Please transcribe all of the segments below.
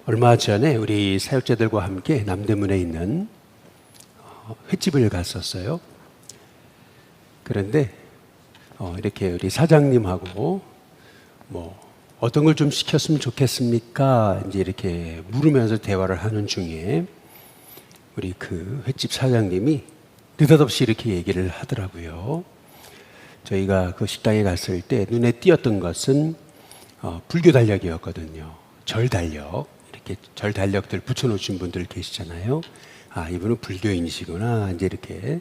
얼마 전에 우리 사역자들과 함께 남대문에 있는 횟집을 갔었어요. 그런데 이렇게 우리 사장님하고 어떤 걸 좀 시켰으면 좋겠습니까? 이제 이렇게 물으면서 대화를 하는 중에 우리 그 횟집 사장님이 느닷없이 이렇게 얘기를 하더라고요. 저희가 그 식당에 갔을 때 눈에 띄었던 것은 불교 달력이었거든요. 절 달력. 이렇게 절 달력들 붙여놓으신 분들 계시잖아요. 아, 이분은 불교인이시구나. 이제 이렇게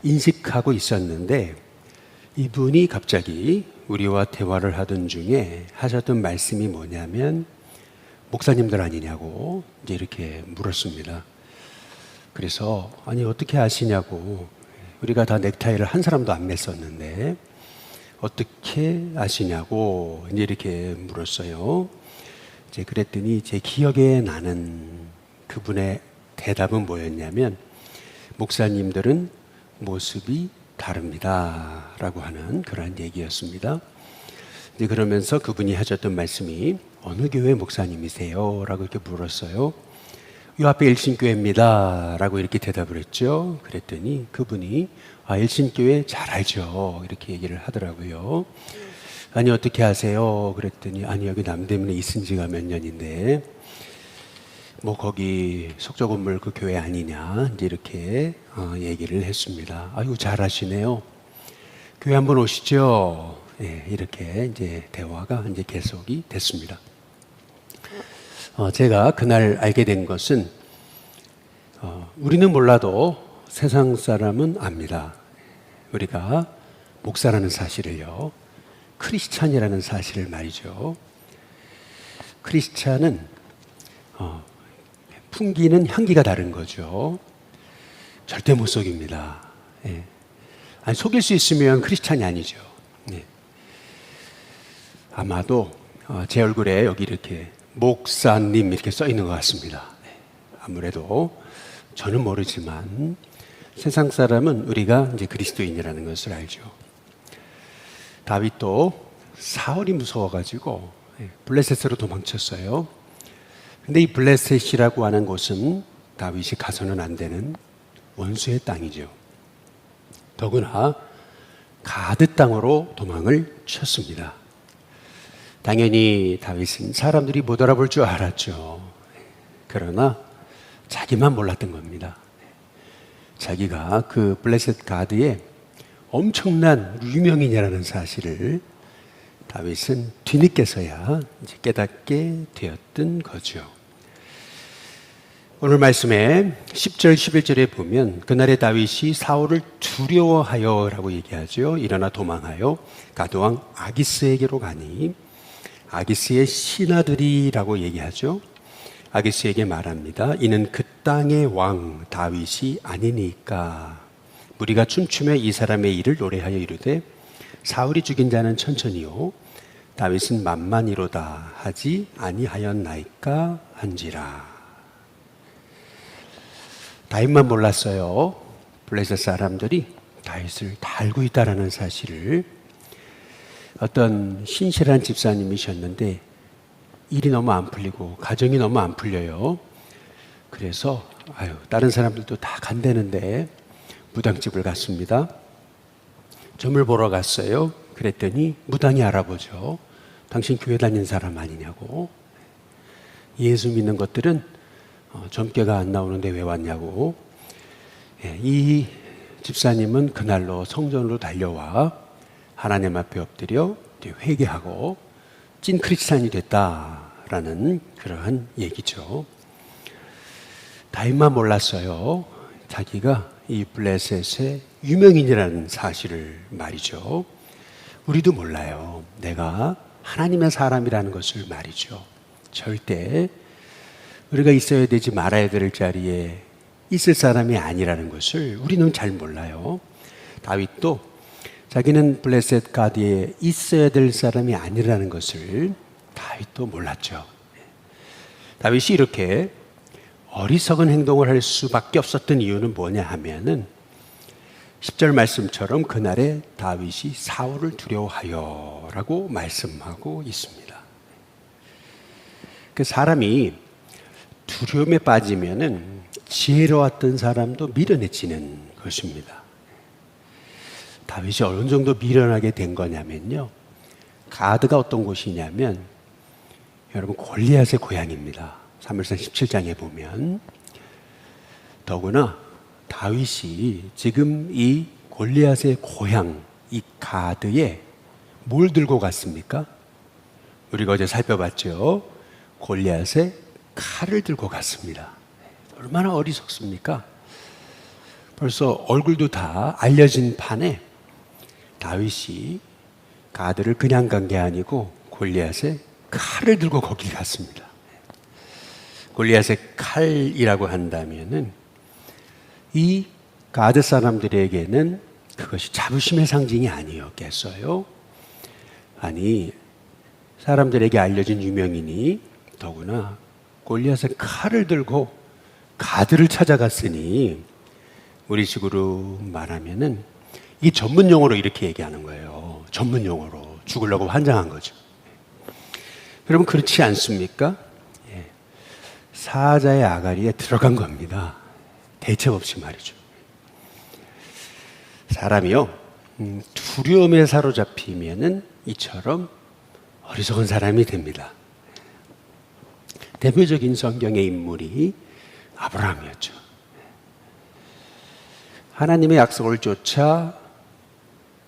인식하고 있었는데 이분이 갑자기 우리와 대화를 하던 중에 하셨던 말씀이 뭐냐면 목사님들 아니냐고 이제 이렇게 물었습니다. 그래서 아니 어떻게 아시냐고, 우리가 다 넥타이를 한 사람도 안 맸었는데 어떻게 아시냐고 이제 이렇게 물었어요. 이제 그랬더니 제 기억에 나는 그분의 대답은 뭐였냐면 목사님들은 모습이 다릅니다 라고 하는 그러한 얘기였습니다. 이제 그러면서 그분이 하셨던 말씀이 어느 교회 목사님이세요? 라고 이렇게 물었어요. 이 앞에 일신교회입니다 라고 이렇게 대답을 했죠. 그랬더니 그분이 일신교회 잘 알죠 이렇게 얘기를 하더라고요. 아니 어떻게 아세요? 그랬더니 아니 여기 남대문에 있은 지가 몇 년인데 거기 속초 건물 그 교회 아니냐 이제 이렇게 얘기를 했습니다. 아이고 잘 아시네요. 교회 한번 오시죠. 예, 이렇게 이제 대화가 이제 계속이 됐습니다. 제가 그날 알게 된 것은 우리는 몰라도 세상 사람은 압니다. 우리가 목사라는 사실을요, 크리스찬이라는 사실을 말이죠. 크리스찬은 풍기는 향기가 다른 거죠. 절대 못 속입니다. 예. 아니, 속일 수 있으면 크리스찬이 아니죠. 예. 아마도 제 얼굴에 여기 이렇게 목사님 이렇게 써 있는 것 같습니다. 예. 아무래도 저는 모르지만 세상 사람은 우리가 이제 그리스도인이라는 것을 알죠. 다윗도 사울이 무서워가지고 블레셋으로 도망쳤어요. 근데 이 블레셋이라고 하는 곳은 다윗이 가서는 안 되는 원수의 땅이죠. 더구나 가드 땅으로 도망을 쳤습니다. 당연히 다윗은 사람들이 못 알아볼 줄 알았죠. 그러나 자기만 몰랐던 겁니다. 자기가 그 블레셋 가드에 엄청난 유명인이라는 사실을 다윗은 뒤늦게서야 이제 깨닫게 되었던 거죠. 오늘 말씀에 10절 11절에 보면 그날의 다윗이 사울을 두려워하여 라고 얘기하죠. 일어나 도망하여 가드왕 아기스에게로 가니, 아기스의 신하들이라고 얘기하죠. 아기스에게 말합니다. 이는 그 땅의 왕 다윗이 아니니까 무리가 춤추며 이 사람의 일을 노래하여 이르되 사울이 죽인 자는 천천히요 다윗은 만만이로다 하지 아니하였나이까 한지라. 다윗만 몰랐어요. 블레셋 사람들이 다윗을 다 알고 있다라는 사실을. 어떤 신실한 집사님이셨는데 일이 너무 안 풀리고 가정이 너무 안 풀려요. 그래서 다른 사람들도 다 간대는데 무당집을 갔습니다. 점을 보러 갔어요. 그랬더니 무당이 알아보죠. 당신 교회 다닌 사람 아니냐고. 예수 믿는 것들은 점괘가 안 나오는데 왜 왔냐고. 이 집사님은 그날로 성전으로 달려와 하나님 앞에 엎드려 회개하고 찐 크리스찬이 됐다라는 그러한 얘기죠. 다윗만 몰랐어요. 자기가 이 블레셋의 유명인이라는 사실을 말이죠. 우리도 몰라요. 내가 하나님의 사람이라는 것을 말이죠. 절대 우리가 있어야 되지 말아야 될 자리에 있을 사람이 아니라는 것을 우리는 잘 몰라요. 다윗도 자기는 블레셋 가드에 있어야 될 사람이 아니라는 것을 다윗도 몰랐죠. 다윗이 이렇게 어리석은 행동을 할 수밖에 없었던 이유는 뭐냐 하면은 10절 말씀처럼 그날에 다윗이 사울을 두려워하여 라고 말씀하고 있습니다. 그 사람이 두려움에 빠지면은 지혜로웠던 사람도 미련해지는 것입니다. 다윗이 어느 정도 미련하게 된 거냐면요. 가드가 어떤 곳이냐면 여러분 골리앗의 고향입니다. 사무엘상 17장에 보면 더구나 다윗이 지금 이 골리앗의 고향 이 가드에 뭘 들고 갔습니까? 우리가 어제 살펴봤죠. 골리앗의 칼을 들고 갔습니다. 얼마나 어리석습니까? 벌써 얼굴도 다 알려진 판에 다윗이 가드를 그냥 간 게 아니고 골리앗의 칼을 들고 거기 갔습니다. 골리앗의 칼이라고 한다면은 이 가드 사람들에게는 그것이 자부심의 상징이 아니었겠어요? 아니, 사람들에게 알려진 유명인이 더구나 골리앗의 칼을 들고 가드를 찾아갔으니 우리식으로 말하면은 이 전문 용어로 이렇게 얘기하는 거예요. 전문 용어로 죽으려고 환장한 거죠. 여러분 그렇지 않습니까? 사자의 아가리에 들어간 겁니다. 대책 없이 말이죠. 사람이요 두려움에 사로잡히면은 이처럼 어리석은 사람이 됩니다. 대표적인 성경의 인물이 아브라함이었죠. 하나님의 약속을 쫓아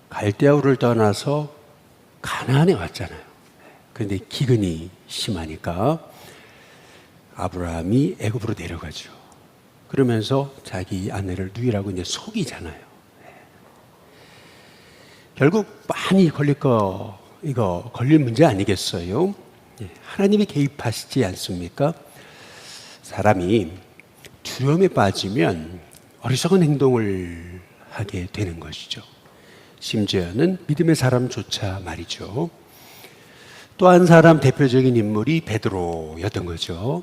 갈대아우를 떠나서 가나안에 왔잖아요. 그런데 기근이 심하니까 아브라함이 애굽으로 내려가죠. 그러면서 자기 아내를 누이라고 이제 속이잖아요. 결국 많이 걸릴 문제 아니겠어요? 하나님이 개입하시지 않습니까? 사람이 두려움에 빠지면 어리석은 행동을 하게 되는 것이죠. 심지어는 믿음의 사람조차 말이죠. 또 한 사람 대표적인 인물이 베드로였던 거죠.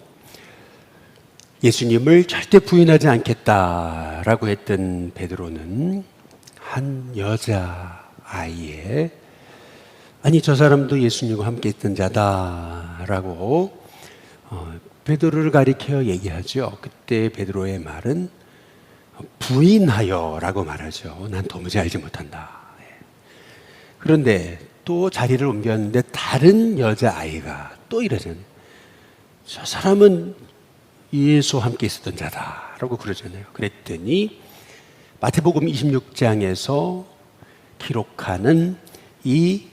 예수님을 절대 부인하지 않겠다라고 했던 베드로는 한 여자아이의 아니 저 사람도 예수님과 함께 있던 자다라고 베드로를 가리켜 얘기하죠. 그때 베드로의 말은 부인하여라고 말하죠. 난 도무지 알지 못한다. 그런데 또 자리를 옮겼는데 다른 여자아이가 또 이러잖아요. 저 사람은 예수와 함께 있었던 자다라고 그러잖아요. 그랬더니 마태복음 26장에서 기록하는 이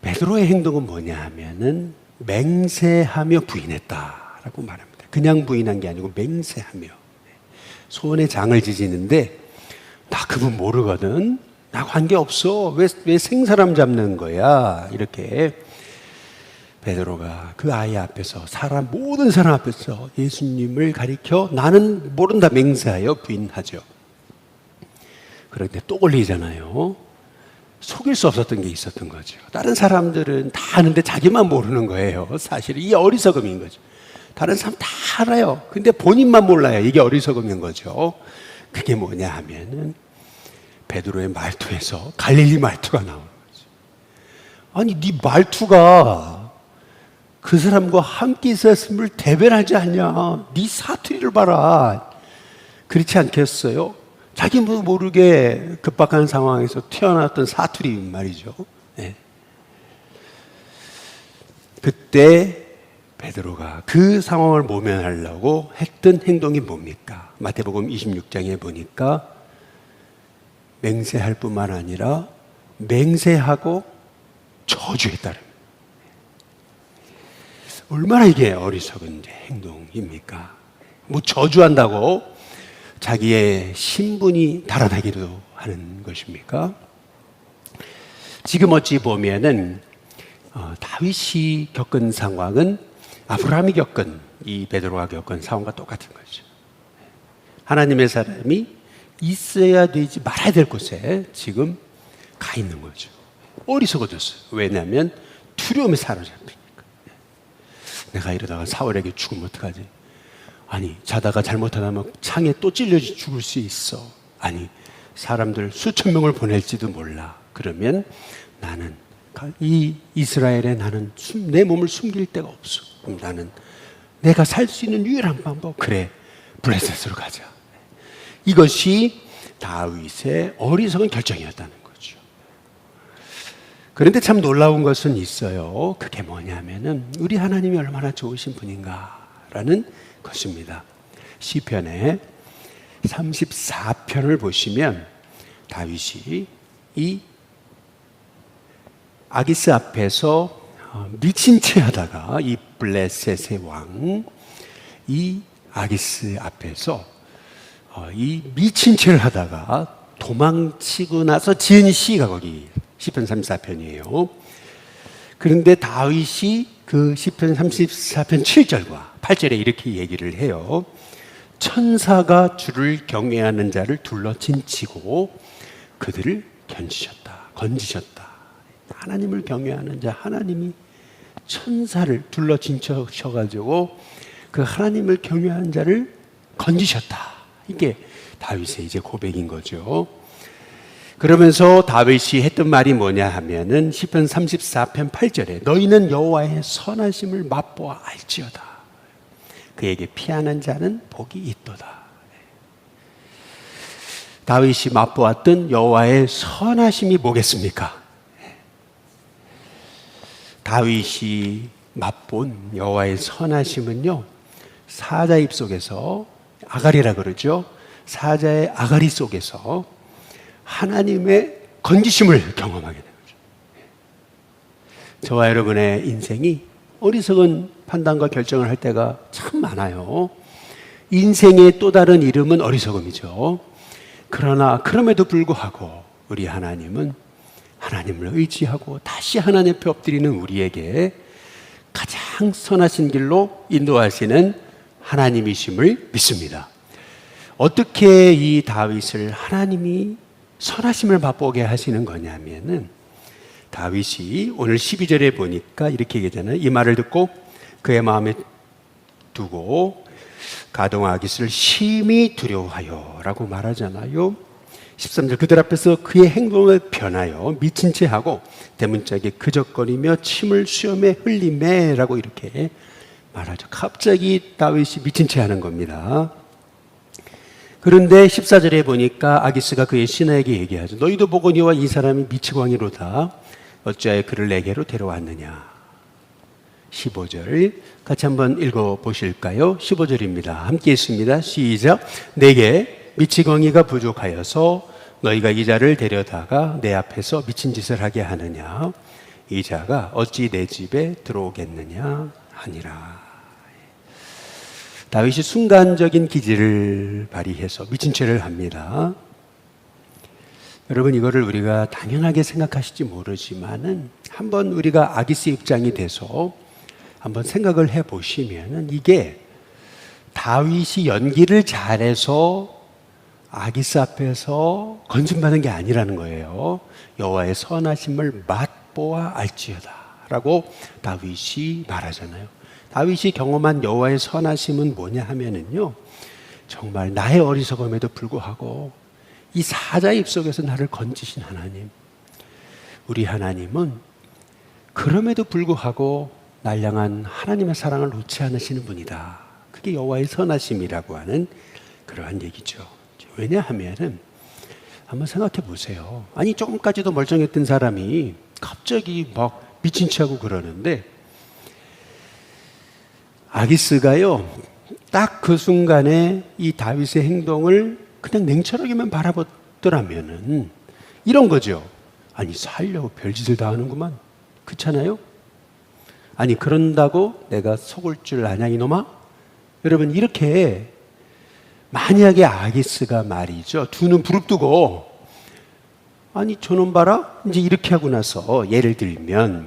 베드로의 행동은 뭐냐 하면은 맹세하며 부인했다라고 말합니다. 그냥 부인한 게 아니고 맹세하며 손에 장을 지지는데 나 그분 모르거든. 나 관계없어. 왜 생사람 잡는 거야? 이렇게 베드로가 그 아이 앞에서 모든 사람 앞에서 예수님을 가리켜 나는 모른다 맹세하여 부인하죠. 그런데 또 걸리잖아요. 속일 수 없었던 게 있었던 거죠. 다른 사람들은 다 아는데 자기만 모르는 거예요. 사실 이게 어리석음인 거죠. 다른 사람 다 알아요. 근데 본인만 몰라요. 이게 어리석음인 거죠. 그게 뭐냐 하면은 베드로의 말투에서 갈릴리 말투가 나오는 거죠. 아니 네 말투가 그 사람과 함께 있었음을 대변하지 않냐. 네 사투리를 봐라. 그렇지 않겠어요? 자기도 모르게 급박한 상황에서 튀어나왔던 사투리 말이죠. 네. 그때 베드로가 그 상황을 모면하려고 했던 행동이 뭡니까? 마태복음 26장에 보니까 맹세할 뿐만 아니라 맹세하고 저주했다는 얼마나 이게 어리석은 행동입니까? 뭐 저주한다고 자기의 신분이 달아나기도 하는 것입니까? 지금 어찌 보면은 다윗이 겪은 상황은 아브라함이 겪은 이 베드로가 겪은 상황과 똑같은 거죠. 하나님의 사람이 있어야 되지 말아야 될 곳에 지금 가 있는 거죠. 어리석어졌어요. 왜냐하면 두려움에 사로잡히니까. 내가 이러다가 사울에게 죽으면 어떡하지? 아니 자다가 잘못하다면 창에 또 찔려 죽을 수 있어. 아니 사람들 수천 명을 보낼지도 몰라. 그러면 나는 이 이스라엘에 나는 내 몸을 숨길 데가 없어. 그럼 나는 내가 살 수 있는 유일한 방법, 그래, 블레셋으로 가자. 이것이 다윗의 어리석은 결정이었다는 거죠. 그런데 참 놀라운 것은 있어요. 그게 뭐냐면은 우리 하나님이 얼마나 좋으신 분인가라는 것입니다. 시편의 34편을 보시면 다윗이 이 아기스 앞에서 미친 채 하다가 이 블레셋의 왕, 이 아기스 앞에서 이 미친 채를 하다가 도망치고 나서 지은 시가 거기 시편 34편이에요. 그런데 다윗이 그 시편 34편 7절과 8절에 이렇게 얘기를 해요. 천사가 주를 경외하는 자를 둘러 진치고 그들을 건지셨다. 하나님을 경외하는 자, 하나님이 천사를 둘러 진쳐셔가지고 그 하나님을 경외하는 자를 건지셨다. 이게 다윗의 이제 고백인 거죠. 그러면서 다윗이 했던 말이 뭐냐 하면은 시편 34편 8절에 너희는 여호와의 선하심을 맛보아 알지어다. 그에게 피하는 자는 복이 있도다. 다윗이 맛보았던 여호와의 선하심이 뭐겠습니까? 다윗이 맛본 여호와의 선하심은요, 사자 입 속에서, 아가리라 그러죠. 사자의 아가리 속에서 하나님의 건지심을 경험하게 되는 거죠. 저와 여러분의 인생이 어리석은 판단과 결정을 할 때가 참 많아요. 인생의 또 다른 이름은 어리석음이죠. 그러나 그럼에도 불구하고 우리 하나님은 하나님을 의지하고 다시 하나님 앞에 엎드리는 우리에게 가장 선하신 길로 인도하시는 하나님이심을 믿습니다. 어떻게 이 다윗을 하나님이 선하심을 맛보게 하시는 거냐면은, 다윗이 오늘 12절에 보니까 이렇게 얘기하잖아요. 이 말을 듣고 그의 마음에 두고 가동 아기스를 심히 두려워하여 라고 말하잖아요. 13절 그들 앞에서 그의 행동을 변하여 미친 채 하고 대문짝에 그적거리며 침을 수염에 흘리매 라고 이렇게 말하죠. 갑자기 다윗이 미친 채 하는 겁니다. 그런데 14절에 보니까 아기스가 그의 신하에게 얘기하죠. 너희도 보거니와 이 사람이 미치광이로다. 어찌하여 그를 내게로 데려왔느냐. 15절 같이 한번 읽어보실까요? 15절입니다. 함께 읽습니다. 시작. 내게 미치광이가 부족하여서 너희가 이 자를 데려다가 내 앞에서 미친 짓을 하게 하느냐. 이 자가 어찌 내 집에 들어오겠느냐 하니라. 다윗이 순간적인 기질을 발휘해서 미친 죄를 합니다. 여러분, 이거를 우리가 당연하게 생각하실지 모르지만은 한번 우리가 아기스 입장이 돼서 한번 생각을 해보시면은 이게 다윗이 연기를 잘해서 아기스 앞에서 건진받은 게 아니라는 거예요. 여호와의 선하심을 맛보아 알지어다 라고 다윗이 말하잖아요. 다윗이 경험한 여호와의 선하심은 뭐냐 하면은요, 정말 나의 어리석음에도 불구하고 이 사자 입속에서 나를 건지신 하나님, 우리 하나님은 그럼에도 불구하고 날 향한 하나님의 사랑을 놓지 않으시는 분이다. 그게 여호와의 선하심이라고 하는 그러한 얘기죠. 왜냐하면은 한번 생각해 보세요. 아니, 조금까지도 멀쩡했던 사람이 갑자기 막 미친 척하고 그러는데, 아기스가요 딱 그 순간에 이 다윗의 행동을 그냥 냉철하게만 바라보더라면은 이런 거죠. 아니, 살려고 별짓을 다 하는구만. 그렇잖아요? 아니, 그런다고 내가 속을 줄 아냐 이놈아? 여러분, 이렇게 만약에 아기스가 말이죠, 두 눈 부릅뜨고 아니 저놈 봐라 이제 이렇게 하고 나서 예를 들면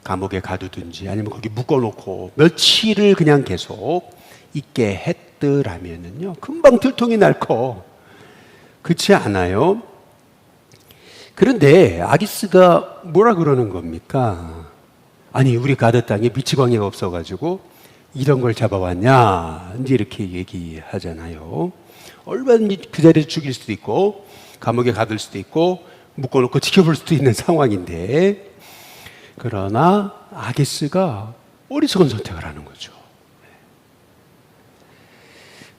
감옥에 가두든지 아니면 거기 묶어놓고 며칠을 그냥 계속 있게 했더라면은요 금방 들통이 날 거 그렇지 않아요? 그런데 아기스가 뭐라 그러는 겁니까? 아니, 우리 가드 땅에 미치광이가 없어가지고 이런 걸 잡아왔냐 이제 이렇게 얘기하잖아요. 얼마든지 그 자리에서 죽일 수도 있고 감옥에 가둘 수도 있고 묶어놓고 지켜볼 수도 있는 상황인데, 그러나 아기스가 어리석은 선택을 하는 거죠.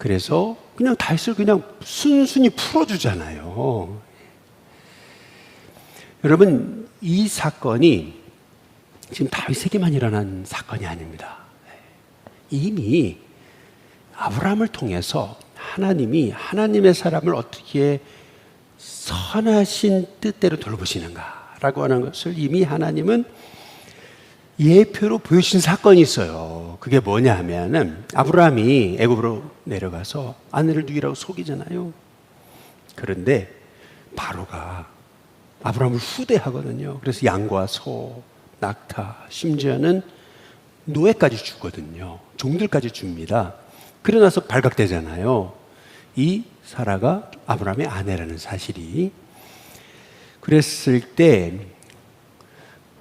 그래서 그냥 다윗을 그냥 순순히 풀어주잖아요. 여러분, 이 사건이 지금 다윗에게만 일어난 사건이 아닙니다. 이미 아브라함을 통해서 하나님이 하나님의 사람을 어떻게 선하신 뜻대로 돌보시는가라고 하는 것을 이미 하나님은 예표로 보여주신 사건이 있어요. 그게 뭐냐 하면은 아브라함이 애굽으로 내려가서 아내를 누이라고 속이잖아요. 그런데 바로가 아브라함을 후대하거든요. 그래서 양과 소, 낙타, 심지어는 노예까지 주거든요. 종들까지 줍니다. 그러나서 발각되잖아요. 이 사라가 아브라함의 아내라는 사실이. 그랬을 때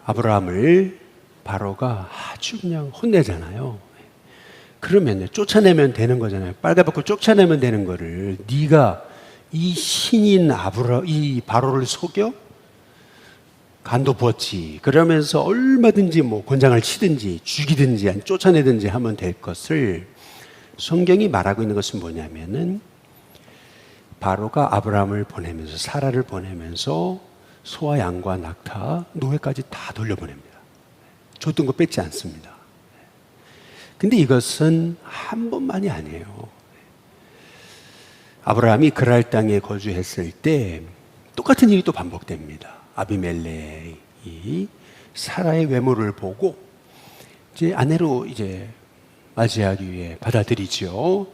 아브라함을 바로가 아주 그냥 혼내잖아요. 그러면 쫓아내면 되는 거잖아요. 빨가벗고 쫓아내면 되는 거를 네가 이 신인 이 바로를 속여 간도 부었지. 그러면서 얼마든지 뭐 권장을 치든지 죽이든지 아니 쫓아내든지 하면 될 것을 성경이 말하고 있는 것은 뭐냐면은 바로가 아브라함을 보내면서 사라를 보내면서 소와 양과 낙타, 노예까지 다 돌려보냅니다. 줬던 거 뺏지 않습니다. 근데 이것은 한 번만이 아니에요. 아브라함이 그랄 땅에 거주했을 때 똑같은 일이 또 반복됩니다. 아비멜렉이 사라의 외모를 보고 이제 아내로 이제 맞이하기 위해 받아들이죠.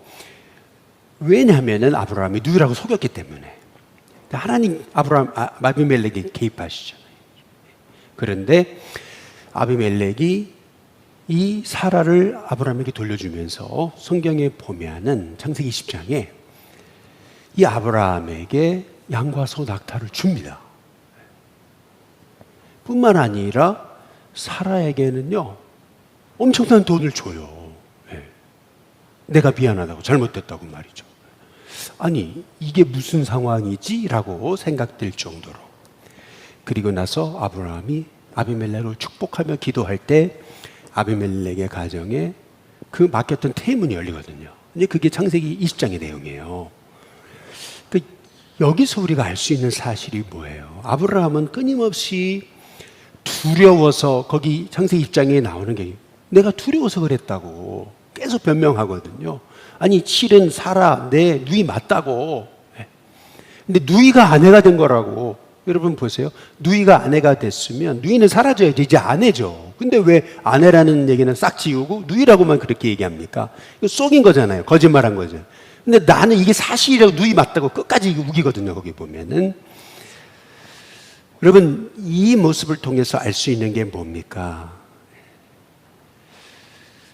왜냐하면은 아브라함이 누이라고 속였기 때문에. 하나님 아비멜렉이 개입하시잖아요. 그런데 아비멜렉이 이 사라를 아브라함에게 돌려주면서 성경에 보면은 창세기 20장에 이 아브라함에게 양과 소 낙타를 줍니다. 뿐만 아니라 사라에게는요 엄청난 돈을 줘요. 내가 미안하다고 잘못됐다고 말이죠. 아니 이게 무슨 상황이지? 라고 생각될 정도로. 그리고 나서 아브라함이 아비멜렉을 축복하며 기도할 때 아비멜렉의 가정에 그 맡겼던 태문이 열리거든요. 근데 그게 창세기 20장의 내용이에요. 여기서 우리가 알 수 있는 사실이 뭐예요? 아브라함은 끊임없이 두려워서, 거기 창세기 20장에 나오는 게 내가 두려워서 그랬다고 계속 변명하거든요. 아니 실은 사라 내 누이 맞다고. 근데 누이가 아내가 된 거라고. 여러분 보세요. 누이가 아내가 됐으면 누이는 사라져야지. 이제 아내죠. 근데 왜 아내라는 얘기는 싹 지우고 누이라고만 그렇게 얘기합니까? 이거 속인 거잖아요. 거짓말한 거죠. 근데 나는 이게 사실이라고 누이 맞다고 끝까지 우기거든요. 거기 보면은. 여러분 이 모습을 통해서 알 수 있는 게 뭡니까?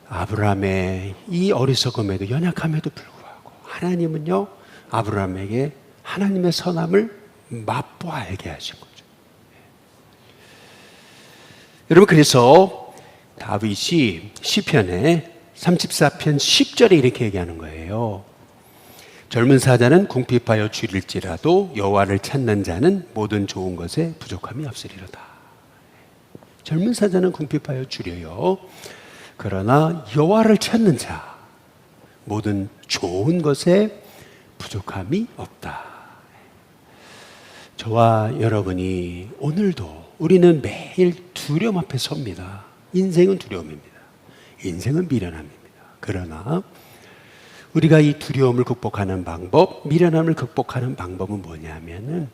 아브라함의 이 어리석음에도 연약함에도 불구하고 하나님은요 아브라함에게 하나님의 선함을 맛보아 알게 하신 거죠. 여러분 그래서 다윗이 시편에 34편 10절에 이렇게 얘기하는 거예요. 젊은 사자는 궁핍하여 줄일지라도 여호와를 찾는 자는 모든 좋은 것에 부족함이 없으리로다. 젊은 사자는 궁핍하여 줄여요. 그러나 여호와를 찾는 자 모든 좋은 것에 부족함이 없다. 저와 여러분이 오늘도 우리는 매일 두려움 앞에 섭니다. 인생은 두려움입니다. 인생은 미련함입니다. 그러나 우리가 이 두려움을 극복하는 방법, 미련함을 극복하는 방법은 뭐냐면은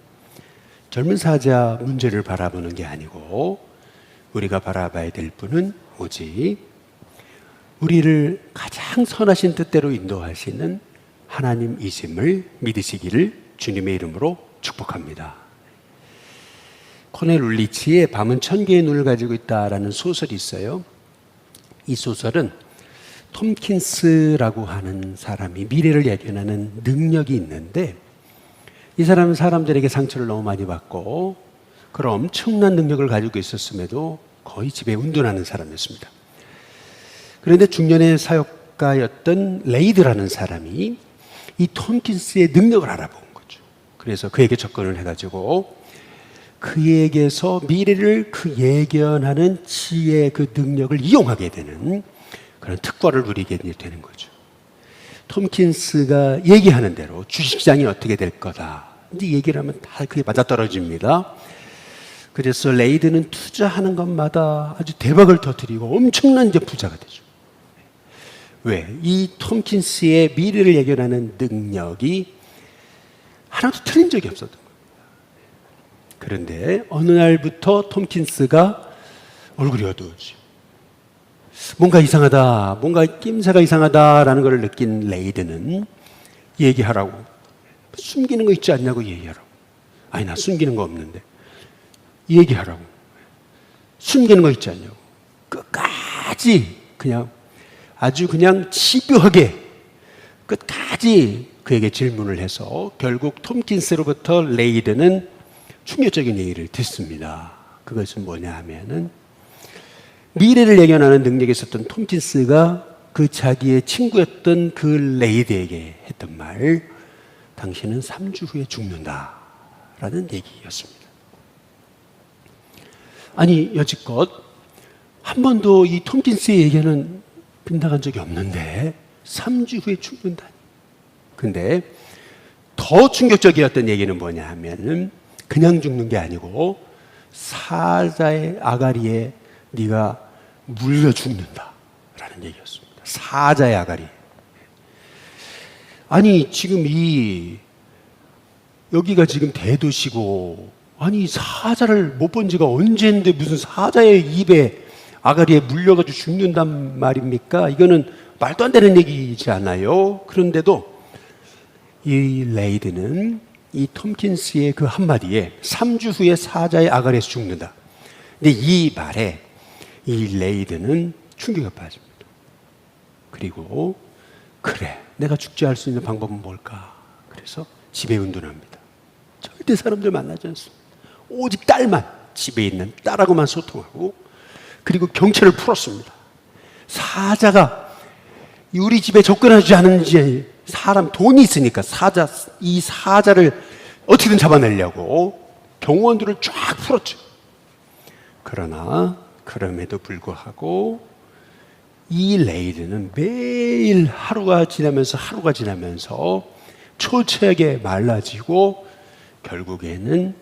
젊은 사자 문제를 바라보는 게 아니고 우리가 바라봐야 될 분은 오직 우리를 가장 선하신 뜻대로 인도하시는 하나님이심을 믿으시기를 주님의 이름으로 축복합니다. 코넬 울리치의 밤은 천 개의 눈을 가지고 있다라는 소설이 있어요. 이 소설은 톰킨스라고 하는 사람이 미래를 예견하는 능력이 있는데 이 사람은 사람들에게 상처를 너무 많이 받고 그런 엄청난 능력을 가지고 있었음에도 거의 집에 운동하는 사람이었습니다. 그런데 중년의 사역가였던 레이드라는 사람이 이 톰킨스의 능력을 알아본 거죠. 그래서 그에게 접근을 해가지고 그에게서 미래를 그 예견하는 지혜의 그 능력을 이용하게 되는 그런 특권을 누리게 되는 거죠. 톰킨스가 얘기하는 대로 주식시장이 어떻게 될 거다. 이제 얘기를 하면 다 그게 맞아떨어집니다. 그래서 레이드는 투자하는 것마다 아주 대박을 터뜨리고 엄청난 이제 부자가 되죠. 왜? 이 톰킨스의 미래를 예견하는 능력이 하나도 틀린 적이 없었던 거예요. 그런데 어느 날부터 톰킨스가 얼굴이 어두워지죠. 뭔가 이상하다, 뭔가 낌새가 이상하다라는 걸 느낀 레이드는 얘기하라고, 숨기는 거 있지 않냐고 얘기하라고. 아니, 나 숨기는 거 없는데. 얘기하라고. 숨기는 거 있지 않냐고. 끝까지 그냥 아주 그냥 집요하게 끝까지 그에게 질문을 해서 결국 톰킨스로부터 레이드는 충격적인 얘기를 듣습니다. 그것은 뭐냐 하면은 미래를 예견하는 능력이 있었던 톰킨스가 그 자기의 친구였던 그 레이드에게 했던 말, 당신은 3주 후에 죽는다 라는 얘기였습니다. 아니, 여지껏 한 번도 이 톰킨스의 얘기는 빗나간 적이 없는데 3주 후에 죽는다니. 근데 더 충격적이었던 얘기는 뭐냐 하면은 그냥 죽는 게 아니고 사자의 아가리에 네가 물려 죽는다라는 얘기였습니다. 사자의 아가리. 아니, 지금 여기가 지금 대도시고, 아니, 사자를 못 본 지가 언제인데 무슨 사자의 입에 아가리에 물려가지고 죽는단 말입니까? 이거는 말도 안 되는 얘기지 않아요? 그런데도 이 레이드는 이 톰킨스의 그 한마디에 3주 후에 사자의 아가리에서 죽는다. 근데 이 말에 이 레이드는 충격에 빠집니다. 그리고 그래, 내가 죽지 않을 수 있는 방법은 뭘까? 그래서 집에 운동합니다. 절대 사람들 만나지 않습니다. 오직 딸만, 집에 있는 딸하고만 소통하고, 그리고 경찰을 풀었습니다. 사자가 우리 집에 접근하지 않은지, 사람 돈이 있으니까 이 사자를 어떻게든 잡아내려고 경호원들을 쫙 풀었죠. 그러나 그럼에도 불구하고 이 레이드는 매일 하루가 지나면서 초췌하게 말라지고 결국에는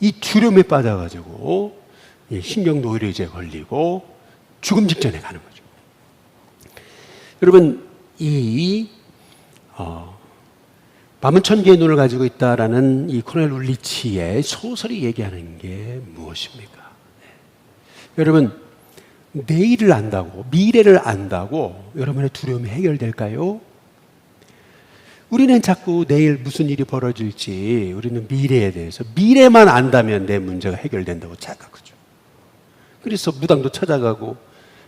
이 두려움에 빠져가지고 신경노이로제 걸리고 죽음 직전에 가는 거죠. 여러분, 이 밤은 천 개의 눈을 가지고 있다라는 이 코넬 울리치의 소설이 얘기하는 게 무엇입니까? 네. 여러분, 내일을 안다고, 미래를 안다고 여러분의 두려움이 해결될까요? 우리는 자꾸 내일 무슨 일이 벌어질지, 우리는 미래에 대해서, 미래만 안다면 내 문제가 해결된다고 착각하죠. 그래서 무당도 찾아가고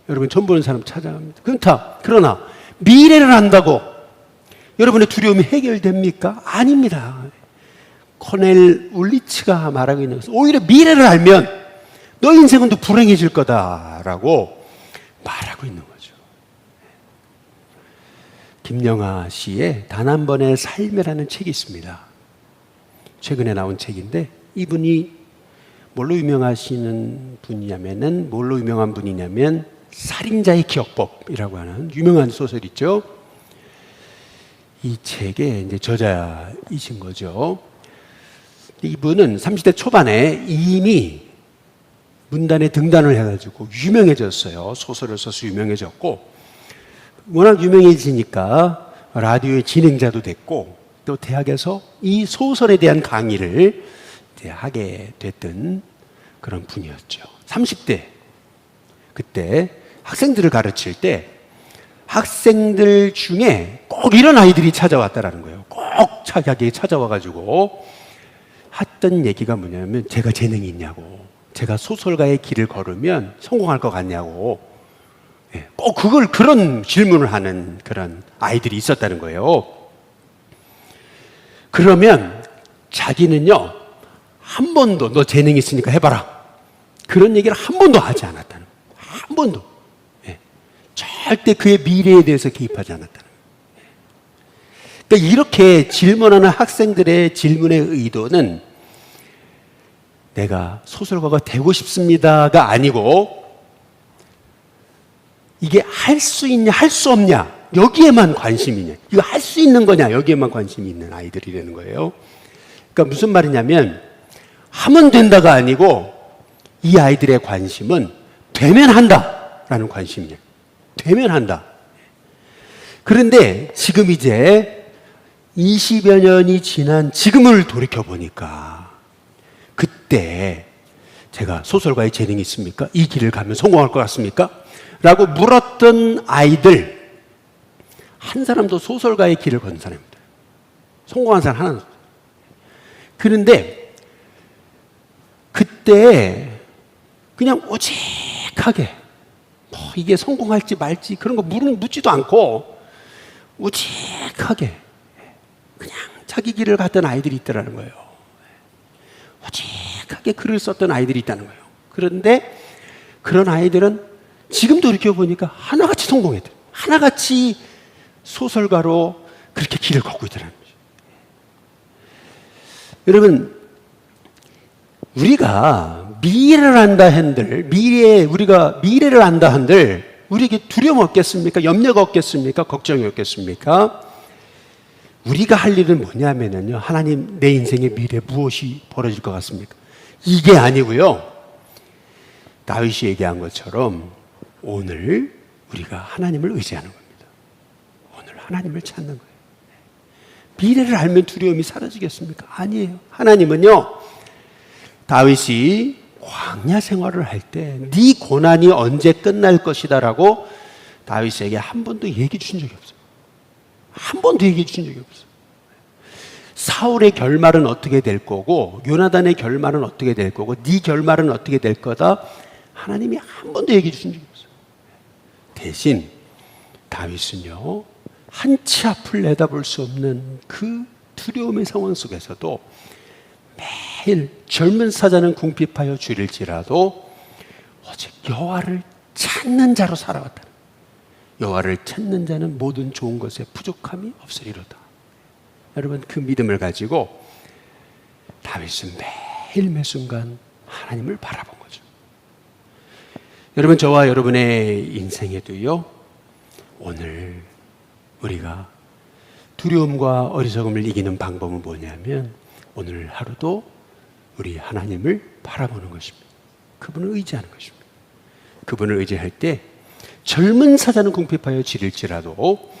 여러분 전 보는 사람 찾아갑니다. 그러나 미래를 안다고 여러분의 두려움이 해결됩니까? 아닙니다. 코넬 울리치가 말하고 있는 것은 오히려 미래를 알면 너 인생은 더 불행해질 거다라고 말하고 있는 거죠. 김영하 씨의 단 한 번의 삶이라는 책이 있습니다. 최근에 나온 책인데, 이분이 뭘로 유명한 분이냐면 살인자의 기억법이라고 하는 유명한 소설 있죠. 이 책의 이제 저자이신 거죠. 이분은 30대 초반에 이미 문단에 등단을 해가지고 유명해졌어요. 소설을 써서 유명해졌고, 워낙 유명해지니까 라디오의 진행자도 됐고, 또 대학에서 이 소설에 대한 강의를 하게 됐던 그런 분이었죠. 30대 그때 학생들을 가르칠 때 학생들 중에 꼭 이런 아이들이 찾아왔다라는 거예요. 꼭 자기에게 찾아와가지고 했던 얘기가 뭐냐면, 제가 재능이 있냐고, 제가 소설가의 길을 걸으면 성공할 것 같냐고, 꼭 그런 질문을 하는 그런 아이들이 있었다는 거예요. 그러면 자기는요, 한 번도 너 재능이 있으니까 해봐라, 그런 얘기를 한 번도 하지 않았다는 거예요. 한 번도. 절대 그의 미래에 대해서 개입하지 않았다는 거예요. 그러니까 이렇게 질문하는 학생들의 질문의 의도는 내가 소설가가 되고 싶습니다가 아니고, 이게 할 수 있냐 할 수 없냐, 여기에만 관심이 있냐, 이거 할 수 있는 거냐, 여기에만 관심이 있는 아이들이라는 거예요. 그러니까 무슨 말이냐면 하면 된다가 아니고 이 아이들의 관심은 되면 한다라는 관심이에요. 되면 한다. 그런데 지금 이제 20여 년이 지난 지금을 돌이켜보니까 그때 제가 소설가의 재능이 있습니까? 이 길을 가면 성공할 것 같습니까? 라고 물었던 아이들 한 사람도 소설가의 길을 건 사람입니다. 성공한 사람 하나도 없어요. 그런데 그때 그냥 오직하게 뭐 이게 성공할지 말지 그런 거 묻지도 않고 오직하게 그냥 자기 길을 갔던 아이들이 있더라는 거예요. 오직하게 글을 썼던 아이들이 있다는 거예요. 그런데 그런 아이들은 지금 돌이켜보니까 하나같이 성공했대요. 하나같이 소설가로 그렇게 길을 걷고 있더라는 거죠. 여러분, 우리가 미래를 안다 한들, 우리가 미래를 안다 한들, 우리에게 두려움 없겠습니까? 염려가 없겠습니까? 걱정이 없겠습니까? 우리가 할 일은 뭐냐면요, 하나님, 내 인생의 미래에 무엇이 벌어질 것 같습니까? 이게 아니고요, 다윗이 얘기한 것처럼 오늘 우리가 하나님을 의지하는 겁니다. 오늘 하나님을 찾는 거예요. 미래를 알면 두려움이 사라지겠습니까? 아니에요. 하나님은요, 다윗이 광야 생활을 할 때 네 고난이 언제 끝날 것이다 라고 다윗에게 한 번도 얘기해 주신 적이 없어요. 한 번도 얘기해 주신 적이 없어요. 사울의 결말은 어떻게 될 거고 요나단의 결말은 어떻게 될 거고 네 결말은 어떻게 될 거다, 하나님이 한 번도 얘기해 주신 적이 없어요. 대신 다윗은요, 한치 앞을 내다볼 수 없는 그 두려움의 상황 속에서도 매일 젊은 사자는 궁핍하여 줄일지라도 오직 여호와를 찾는 자로 살아왔다. 여호와를 찾는 자는 모든 좋은 것에 부족함이 없으리로다. 여러분, 그 믿음을 가지고 다윗은 매일 매순간 하나님을 바라본 거죠. 여러분, 저와 여러분의 인생에도요, 오늘 우리가 두려움과 어리석음을 이기는 방법은 뭐냐면 오늘 하루도 우리 하나님을 바라보는 것입니다. 그분을 의지하는 것입니다. 그분을 의지할 때 젊은 사자는 궁핍하여 지릴지라도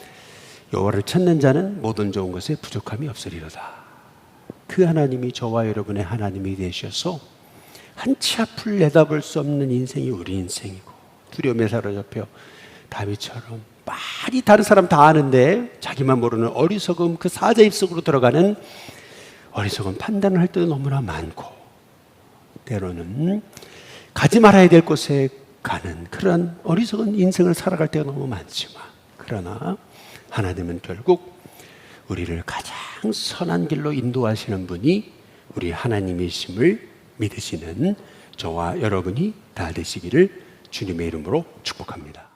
여호와를 찾는 자는 모든 좋은 것에 부족함이 없으리로다. 그 하나님이 저와 여러분의 하나님이 되셔서 한치 앞을 내다볼 수 없는 인생이 우리 인생이고, 두려움에 사로잡혀 다윗처럼 많이 다른 사람 다 아는데 자기만 모르는 어리석음, 그 사자 입속으로 들어가는 어리석은 판단을 할 때도 너무나 많고, 때로는 가지 말아야 될 곳에 가는 그런 어리석은 인생을 살아갈 때가 너무 많지만, 그러나 하나님은 결국 우리를 가장 선한 길로 인도하시는 분이 우리 하나님이심을 믿으시는 저와 여러분이 다 되시기를 주님의 이름으로 축복합니다.